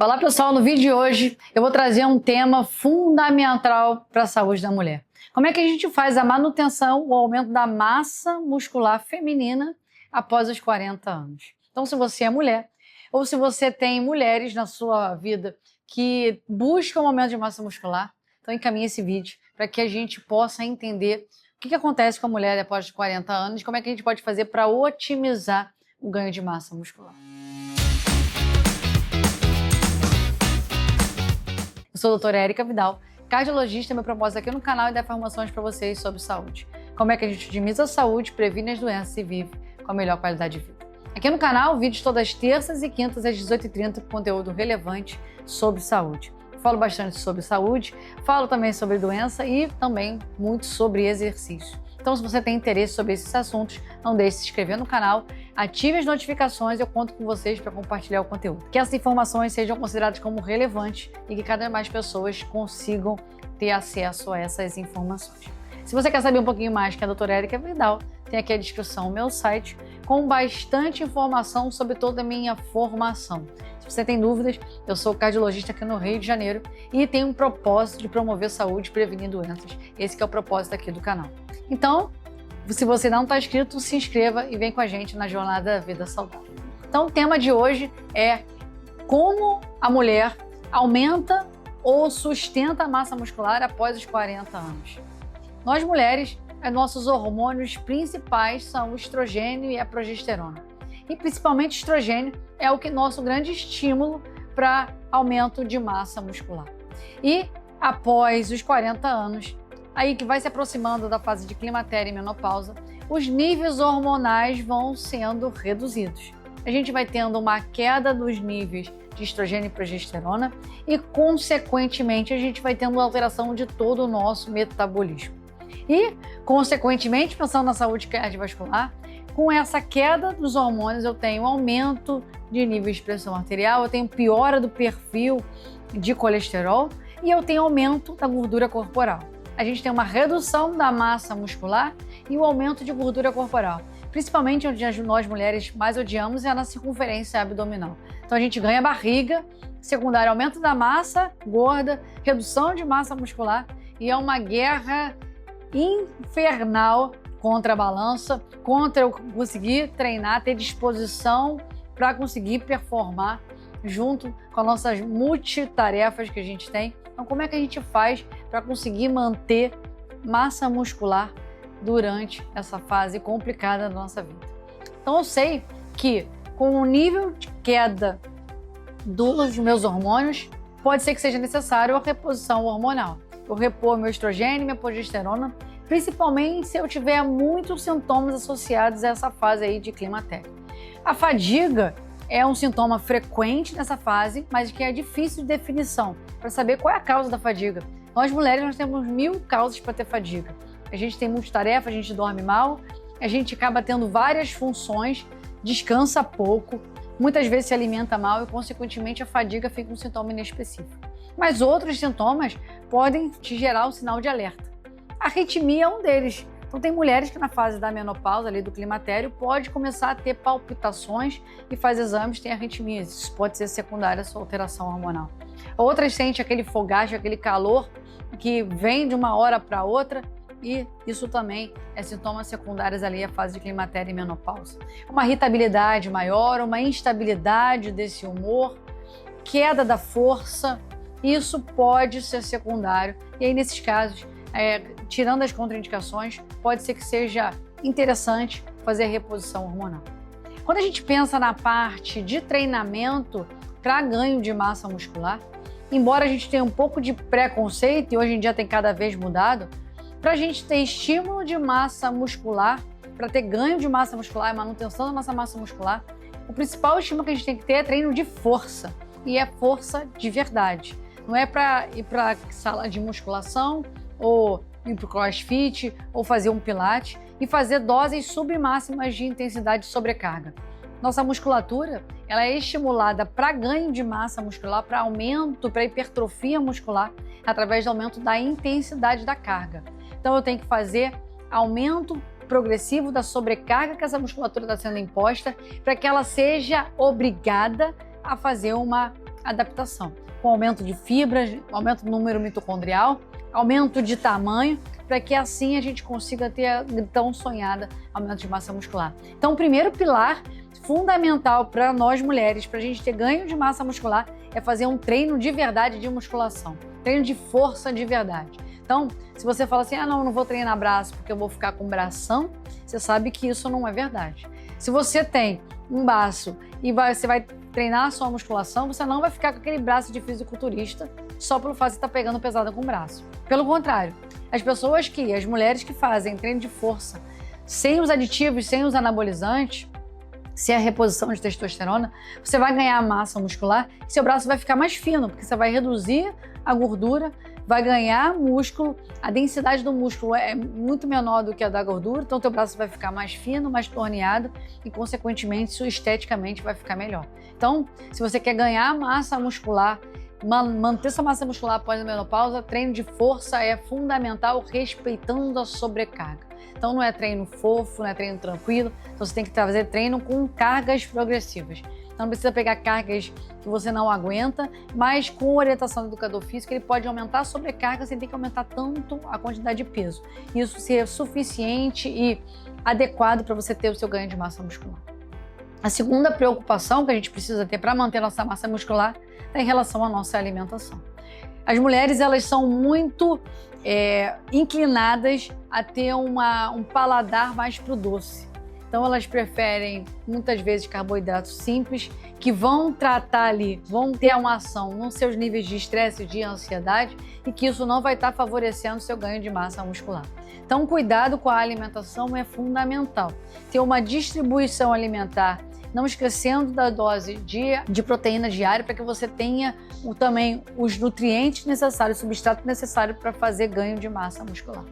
Olá pessoal, no vídeo de hoje eu vou trazer um tema fundamental para a saúde da mulher. Como é que a gente faz a manutenção, o aumento da massa muscular feminina após os 40 anos? Então, se você é mulher ou se você tem mulheres na sua vida que buscam um aumento de massa muscular, então encaminhe esse vídeo para que a gente possa entender o que acontece com a mulher após os 40 anos e como é que a gente pode fazer para otimizar o ganho de massa muscular. Eu sou a doutora Érica Vidal, cardiologista, meu propósito aqui no canal é dar informações para vocês sobre saúde. Como é que a gente otimiza a saúde, previne as doenças e vive com a melhor qualidade de vida. Aqui no canal, vídeos todas as terças e quintas às 18h30 com conteúdo relevante sobre saúde. Falo bastante sobre saúde, falo também sobre doença e também muito sobre exercício. Então, se você tem interesse sobre esses assuntos, não deixe de se inscrever no canal, ative as notificações e eu conto com vocês para compartilhar o conteúdo. Que essas informações sejam consideradas como relevantes e que cada vez mais pessoas consigam ter acesso a essas informações. Se você quer saber um pouquinho mais que a doutora Érica Vidal, tem aqui a descrição do meu site com bastante informação sobre toda a minha formação. Se você tem dúvidas, eu sou cardiologista aqui no Rio de Janeiro e tenho um propósito de promover saúde e prevenir doenças. Esse que é o propósito aqui do canal. Então, se você não está inscrito, se inscreva e vem com a gente na jornada da vida saudável. Então, o tema de hoje é como a mulher aumenta ou sustenta a massa muscular após os 40 anos. Nós mulheres, nossos hormônios principais são o estrogênio e a progesterona. E principalmente o estrogênio é o que nosso grande estímulo para aumento de massa muscular. E após os 40 anos, aí que vai se aproximando da fase de climatério e menopausa, os níveis hormonais vão sendo reduzidos. A gente vai tendo uma queda dos níveis de estrogênio e progesterona e, consequentemente, a gente vai tendo uma alteração de todo o nosso metabolismo. E, consequentemente, pensando na saúde cardiovascular, com essa queda dos hormônios eu tenho aumento de níveis de pressão arterial, eu tenho piora do perfil de colesterol e eu tenho aumento da gordura corporal. A gente tem uma redução da massa muscular e o aumento de gordura corporal. Principalmente onde nós mulheres mais odiamos é na circunferência abdominal. Então a gente ganha barriga, secundário aumento da massa gorda, redução de massa muscular e é uma guerra infernal contra a balança, contra eu conseguir treinar, ter disposição para conseguir performar junto com as nossas multitarefas que a gente tem. Então, como é que a gente faz para conseguir manter massa muscular durante essa fase complicada da nossa vida? Então, eu sei que com o nível de queda dos meus hormônios, pode ser que seja necessário a reposição hormonal. Eu repor meu estrogênio, minha progesterona, principalmente se eu tiver muitos sintomas associados a essa fase aí de climatério. A fadiga é um sintoma frequente nessa fase, mas que é difícil de definição, para saber qual é a causa da fadiga. Nós mulheres nós temos 1000 causas para ter fadiga. A gente tem multitarefa, a gente dorme mal, a gente acaba tendo várias funções, descansa pouco, muitas vezes se alimenta mal e, consequentemente, a fadiga fica um sintoma inespecífico. Mas outros sintomas podem te gerar um sinal de alerta. A arritmia é um deles. Então tem mulheres que na fase da menopausa, ali do climatério, pode começar a ter palpitações e faz exames, tem arritmias. Isso pode ser secundária à sua alteração hormonal. Outras sentem aquele fogacho, aquele calor que vem de uma hora para outra e isso também é sintomas secundários ali à fase de climatério e menopausa. Uma irritabilidade maior, uma instabilidade desse humor, queda da força, isso pode ser secundário. E aí nesses casos, tirando as contraindicações, pode ser que seja interessante fazer a reposição hormonal. Quando a gente pensa na parte de treinamento para ganho de massa muscular, embora a gente tenha um pouco de preconceito, e hoje em dia tem cada vez mudado, para a gente ter estímulo de massa muscular, para ter ganho de massa muscular e manutenção da nossa massa muscular, o principal estímulo que a gente tem que ter é treino de força, e é força de verdade. Não é para ir para a sala de musculação, ou ir para o crossfit, ou fazer um pilates e fazer doses submáximas de intensidade de sobrecarga. Nossa musculatura ela é estimulada para ganho de massa muscular, para aumento, para hipertrofia muscular, através do aumento da intensidade da carga. Então eu tenho que fazer aumento progressivo da sobrecarga que essa musculatura está sendo imposta para que ela seja obrigada a fazer uma adaptação, com aumento de fibras, aumento do número mitocondrial, aumento de tamanho, para que assim a gente consiga ter a tão sonhada aumento de massa muscular. Então, o primeiro pilar fundamental para nós mulheres, para a gente ter ganho de massa muscular, é fazer um treino de verdade de musculação, treino de força de verdade. Então, se você fala assim, não vou treinar braço porque eu vou ficar com bração, você sabe que isso não é verdade. Se você tem um braço e você vai treinar a sua musculação, você não vai ficar com aquele braço de fisiculturista só pelo fato de estar pegando pesada com o braço. Pelo contrário, as mulheres que fazem treino de força sem os aditivos, sem os anabolizantes, sem a reposição de testosterona, você vai ganhar massa muscular e seu braço vai ficar mais fino, porque você vai reduzir a gordura, vai ganhar músculo, a densidade do músculo é muito menor do que a da gordura, então teu braço vai ficar mais fino, mais torneado e, consequentemente, isso esteticamente vai ficar melhor. Então, se você quer ganhar massa muscular, manter sua massa muscular após a menopausa, treino de força é fundamental, respeitando a sobrecarga. Então não é treino fofo, não é treino tranquilo, então você tem que fazer treino com cargas progressivas. Então não precisa pegar cargas que você não aguenta, mas com orientação do educador físico ele pode aumentar a sobrecarga sem ter que aumentar tanto a quantidade de peso. Isso ser suficiente e adequado para você ter o seu ganho de massa muscular. A segunda preocupação que a gente precisa ter para manter nossa massa muscular é em relação à nossa alimentação. As mulheres, elas são muito inclinadas a ter um paladar mais pro doce. Então elas preferem muitas vezes carboidratos simples que vão tratar ali, vão ter uma ação nos seus níveis de estresse e de ansiedade e que isso não vai estar favorecendo o seu ganho de massa muscular. Então cuidado com a alimentação é fundamental. Ter uma distribuição alimentar, não esquecendo da dose de proteína diária para que você tenha também os nutrientes necessários, o substrato necessário para fazer ganho de massa muscular.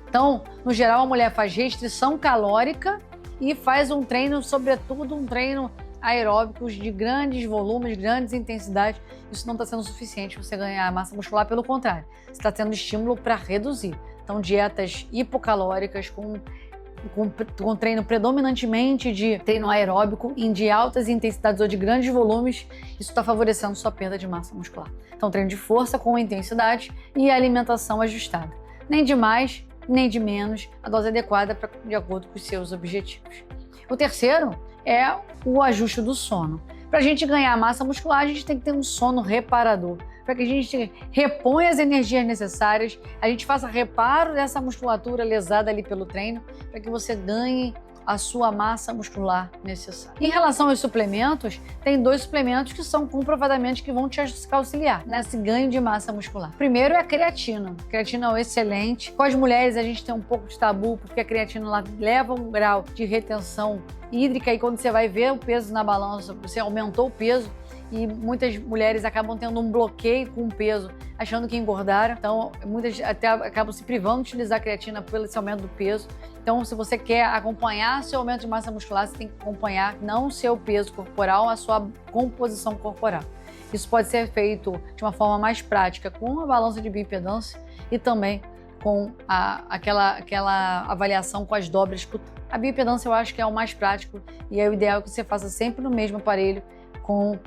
Então, no geral, a mulher faz restrição calórica e faz um treino, sobretudo um treino aeróbico de grandes volumes, grandes intensidades. Isso não está sendo suficiente para você ganhar massa muscular, pelo contrário, você está tendo estímulo para reduzir. Então, dietas hipocalóricas com treino predominantemente de treino aeróbico, de altas intensidades ou de grandes volumes, isso está favorecendo sua perda de massa muscular. Então, treino de força com intensidade e alimentação ajustada. Nem de mais, nem de menos, a dose adequada de acordo com os seus objetivos. O terceiro é o ajuste do sono. Para a gente ganhar massa muscular, a gente tem que ter um sono reparador, para que a gente reponha as energias necessárias, a gente faça reparo dessa musculatura lesada ali pelo treino, para que você ganhe a sua massa muscular necessária. Em relação aos suplementos, tem 2 suplementos que são comprovadamente que vão te auxiliar nesse ganho de massa muscular. Primeiro é a creatina. A creatina é excelente. Com as mulheres a gente tem um pouco de tabu, porque a creatina ela leva um grau de retenção hídrica e quando você vai ver o peso na balança, você aumentou o peso, e muitas mulheres acabam tendo um bloqueio com o peso, achando que engordaram. Então, muitas até acabam se privando de utilizar a creatina pelo esse aumento do peso. Então, se você quer acompanhar seu aumento de massa muscular, você tem que acompanhar não o seu peso corporal, a sua composição corporal. Isso pode ser feito de uma forma mais prática com a balança de bioimpedância e também com aquela avaliação com as dobras cutâneas. A bioimpedância eu acho que é o mais prático e é o ideal que você faça sempre no mesmo aparelho com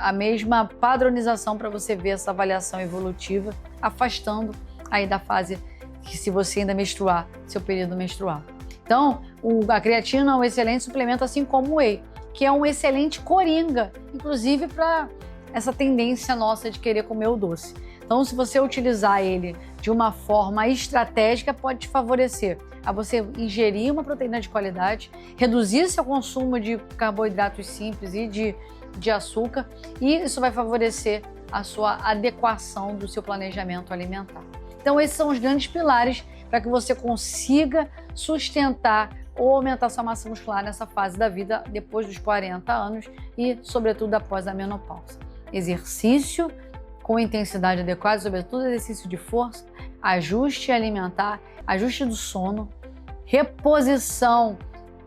a mesma padronização para você ver essa avaliação evolutiva, afastando aí da fase que se você ainda menstruar, seu período menstrual. Então, a creatina é um excelente suplemento, assim como o whey, que é um excelente coringa, inclusive para essa tendência nossa de querer comer o doce. Então, se você utilizar ele de uma forma estratégica, pode te favorecer a você ingerir uma proteína de qualidade, reduzir seu consumo de carboidratos simples e de açúcar, e isso vai favorecer a sua adequação do seu planejamento alimentar. Então, esses são os grandes pilares para que você consiga sustentar ou aumentar sua massa muscular nessa fase da vida depois dos 40 anos e, sobretudo, após a menopausa. Exercício com intensidade adequada, sobretudo exercício de força, ajuste alimentar, ajuste do sono, reposição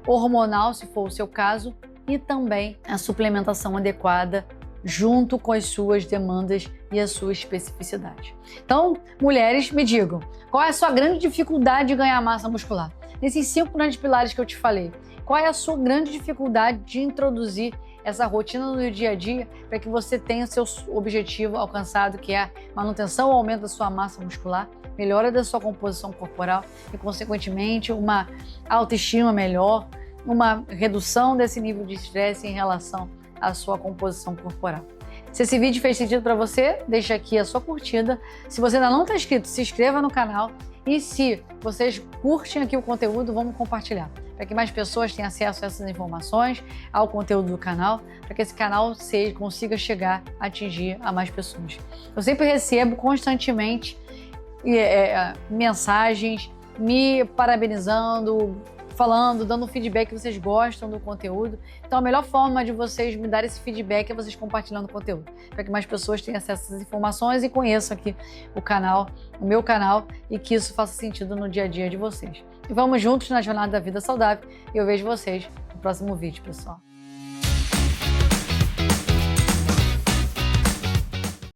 hormonal, se for o seu caso, e também a suplementação adequada junto com as suas demandas e a sua especificidade. Então, mulheres, me digam, qual é a sua grande dificuldade de ganhar massa muscular? Nesses 5 grandes pilares que eu te falei, qual é a sua grande dificuldade de introduzir essa rotina no dia a dia para que você tenha seu objetivo alcançado, que é a manutenção ou aumento da sua massa muscular, melhora da sua composição corporal e, consequentemente, uma autoestima melhor, uma redução desse nível de estresse em relação à sua composição corporal. Se esse vídeo fez sentido para você, deixa aqui a sua curtida. Se você ainda não está inscrito, se inscreva no canal. E se vocês curtem aqui o conteúdo, vamos compartilhar, para que mais pessoas tenham acesso a essas informações, ao conteúdo do canal, para que esse canal consiga chegar a atingir a mais pessoas. Eu sempre recebo constantemente mensagens me parabenizando, falando, dando feedback que vocês gostam do conteúdo. Então a melhor forma de vocês me darem esse feedback é vocês compartilhando o conteúdo, para que mais pessoas tenham acesso a essas informações e conheçam aqui o meu canal, e que isso faça sentido no dia a dia de vocês. E vamos juntos na jornada da vida saudável, e eu vejo vocês no próximo vídeo, pessoal.